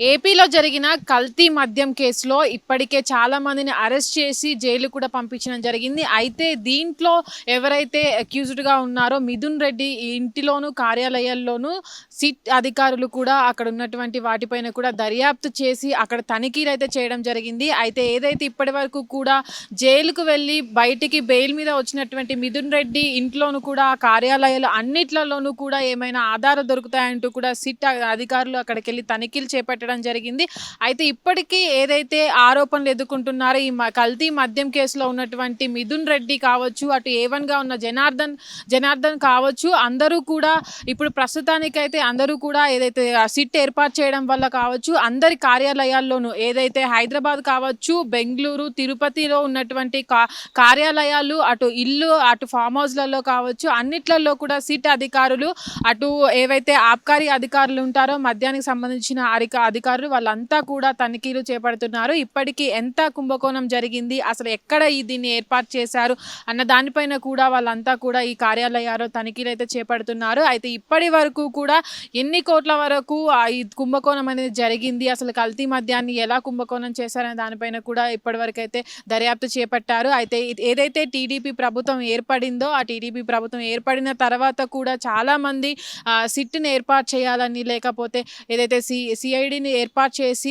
ఏపీలో జరిగిన కల్తీ మద్యం కేసులో ఇప్పటికే చాలా మందిని అరెస్ట్ చేసి జైలు కూడా పంపించడం జరిగింది. అయితే దీంట్లో ఎవరైతే అక్యూజ్డ్గా ఉన్నారో మిథున్ రెడ్డి ఇంటిలోను కార్యాలయాల్లోనూ సిట్ అధికారులు కూడా అక్కడ ఉన్నటువంటి వాటిపైన కూడా దర్యాప్తు చేసి అక్కడ తనిఖీలు అయితే చేయడం జరిగింది. అయితే ఏదైతే ఇప్పటి వరకు కూడా జైలుకు వెళ్ళి బయటికి బెయిల్ మీద వచ్చినటువంటి మిథున్ రెడ్డి ఇంట్లోనూ కూడా కార్యాలయాలు అన్నిట్లలోనూ కూడా ఏమైనా ఆధారాలు దొరుకుతాయంటూ కూడా సిట్ అధికారులు అక్కడికి వెళ్ళి తనిఖీలు చేపట్టారు జరిగింది. అయితే ఇప్పటికీ ఏదైతే ఆరోపణలు ఎదుర్కొంటున్నారో ఈ కల్తీ మద్యం కేసులో ఉన్నటువంటి మిథున్ రెడ్డి కావచ్చు, అటు A1 గా ఉన్న జనార్దన్ కావచ్చు, అందరూ కూడా ఇప్పుడు ప్రస్తుతానికైతే అందరూ కూడా ఏదైతే సిట్ ఏర్పాటు చేయడం వల్ల కావచ్చు, అందరి కార్యాలయాల్లోనూ ఏదైతే హైదరాబాద్ కావచ్చు, బెంగళూరు, తిరుపతిలో ఉన్నటువంటి కార్యాలయాలు, అటు ఇల్లు, అటు ఫామ్ హౌస్లలో కావచ్చు, అన్నిట్లలో కూడా సిట్ అధికారులు, అటు ఏవైతే ఆబ్కారీ అధికారులు ఉంటారో మద్యానికి సంబంధించిన అధికారులు వాళ్ళంతా కూడా తనిఖీలు చేపడుతున్నారు. ఇప్పటికీ ఎంత కుంభకోణం జరిగింది, అసలు ఎక్కడ దీన్ని ఏర్పాటు చేశారు అన్న దానిపైన కూడా వాళ్ళంతా కూడా ఈ కార్యాలయాల్లో తనిఖీలు అయితే చేపడుతున్నారు. అయితే ఇప్పటి వరకు కూడా ఎన్ని కోట్ల వరకు ఈ కుంభకోణం అనేది జరిగింది, అసలు కల్తీ మద్యాన్ని ఎలా కుంభకోణం చేశారనే దానిపైన కూడా ఇప్పటి వరకు అయితే దర్యాప్తు చేపట్టారు. అయితే ఏదైతే టీడీపీ ప్రభుత్వం ఏర్పడిందో ఆ టీడీపీ ప్రభుత్వం ఏర్పడిన తర్వాత కూడా చాలామంది సిట్ని ఏర్పాటు చేయాలని, లేకపోతే ఏదైతే సిఐడిని ఏర్పాటు చేసి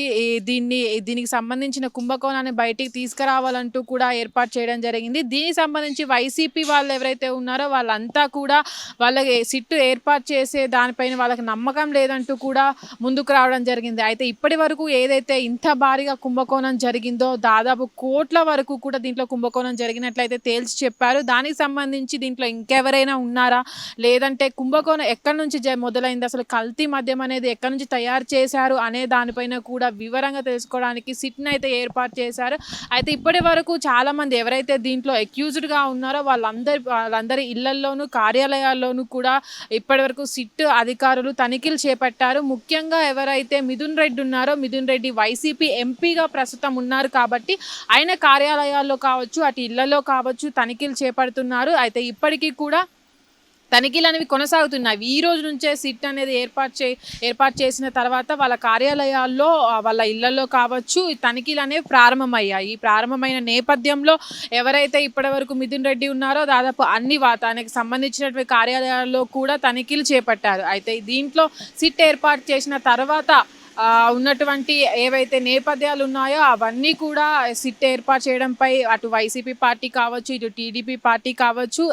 దీనికి సంబంధించిన కుంభకోణాన్ని బయటికి తీసుకురావాలంటూ కూడా ఏర్పాటు చేయడం జరిగింది. దీనికి సంబంధించి వైసీపీ వాళ్ళు ఎవరైతే ఉన్నారో వాళ్ళంతా కూడా వాళ్ళకి సిట్టు ఏర్పాటు చేసే దానిపైన వాళ్ళకి నమ్మకం లేదంటూ కూడా ముందుకు రావడం జరిగింది. అయితే ఇప్పటి వరకు ఏదైతే ఇంత భారీగా కుంభకోణం జరిగిందో దాదాపు కోట్ల వరకు కూడా దీంట్లో కుంభకోణం జరిగినట్లయితే తేల్చి చెప్పారు. దానికి సంబంధించి దీంట్లో ఇంకెవరైనా ఉన్నారా, లేదంటే కుంభకోణం ఎక్కడి నుంచి మొదలైంది, అసలు కల్తీ మద్యం అనేది ఎక్కడి నుంచి తయారు చేశారు అనే దానిపైన కూడా వివరంగా తెలుసుకోవడానికి సిట్ని అయితే ఏర్పాటు చేశారు. అయితే ఇప్పటి వరకు చాలామంది ఎవరైతే దీంట్లో అక్యూజ్డ్గా ఉన్నారో వాళ్ళందరి ఇళ్లల్లోనూ కార్యాలయాల్లోనూ కూడా ఇప్పటి వరకు సిట్ అధికారులు తనిఖీలు చేపట్టారు. ముఖ్యంగా ఎవరైతే మిథున్ రెడ్డి ఉన్నారో, మిథున్ రెడ్డి వైసీపీ ఎంపీగా ప్రస్తుతం ఉన్నారు కాబట్టి ఆయన కార్యాలయాల్లో కావచ్చు, అటు ఇళ్లలో కావచ్చు తనిఖీలు చేపడుతున్నారు. అయితే ఇప్పటికీ కూడా తనిఖీలు అనేవి కొనసాగుతున్నాయి. ఈ రోజు నుంచే సిట్ అనేది ఏర్పాటు చేసిన తర్వాత వాళ్ళ కార్యాలయాల్లో, వాళ్ళ ఇళ్లలో కావచ్చు తనిఖీలు అనేవి ప్రారంభమయ్యాయి. ఈ ప్రారంభమైన నేపథ్యంలో ఎవరైతే ఇప్పటివరకు మిథున్ రెడ్డి ఉన్నారో దాదాపు అన్ని తనకి సంబంధించినటువంటి కార్యాలయాల్లో కూడా తనిఖీలు చేపట్టారు. అయితే దీంట్లో సిట్ ఏర్పాటు చేసిన తర్వాత ఉన్నటువంటి ఏవైతే నేపథ్యాలు ఉన్నాయో అవన్నీ కూడా సిట్ ఏర్పాటు చేయడంపై అటు వైసీపీ పార్టీ కావచ్చు, ఇటు టీడీపీ పార్టీ కావచ్చు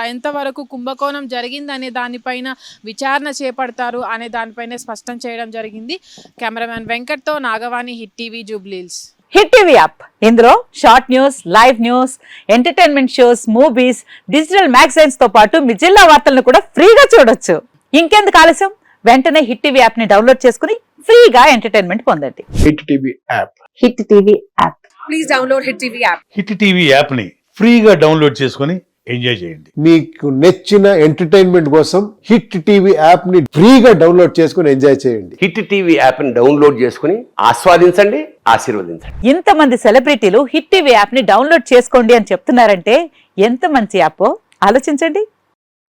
ఎంతవరకు కుంభకోణం జరిగిందనే దానిపైన విచారణ చేపడతారు అనే దానిపైన స్పష్టం చేయడం జరిగింది. కెమెరామెన్ వెంకట్తో Nagavani, Hit TV, Jubilee Hills. Hit TV app ఇందులో short news, live news, entertainment shows, movies, digital magazines తో పాటు మీ జిల్లా వార్తలను కూడా ఫ్రీగా చూడొచ్చు. ఇంకెందుకు ఆలస్యం, వెంటనే హిట్ టీవీ యాప్ ని డౌన్లోడ్ చేసుకుని ఫ్రీగా ఎంటర్టైన్మెంట్ పొందండి. Hit TV app. Hit TV app. Please download hit TV app. Hit TV app ని ఫ్రీగా డౌన్లోడ్ చేసుకుని ఎంజాయ్ చేయండి. మీకు నచ్చిన ఎంటర్టైన్మెంట్ కోసం హిట్ టీవీ యాప్ ని ఫ్రీగా డౌన్లోడ్ చేసుకుని ఎంజాయ్ చేయండి. హిట్ టీవీ యాప్ ని డౌన్లోడ్ చేసుకుని ఆస్వాదించండి, ఆశీర్వదించండి. ఇంతమంది సెలబ్రిటీలు హిట్ టీవీ యాప్ ని డౌన్లోడ్ చేసుకోండి అని చెప్తున్నారంటే ఎంత మంచి యాప్ ఆలోచించండి.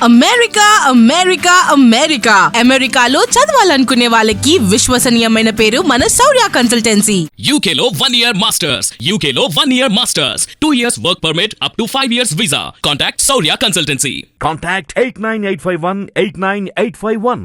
అమెరికా అమెరికా అమెరికా అమెరికాలో చదవాలనుకునే వాళ్ళకి విశ్వసనీయమైన పేరు మన శౌర్య కన్సల్టెన్సీ. UK లో 1 year masters, UK లో 1 year masters, 2 years work permit up to 5 years visa. Contact Saurya Consultancy. Contact 89851 89851.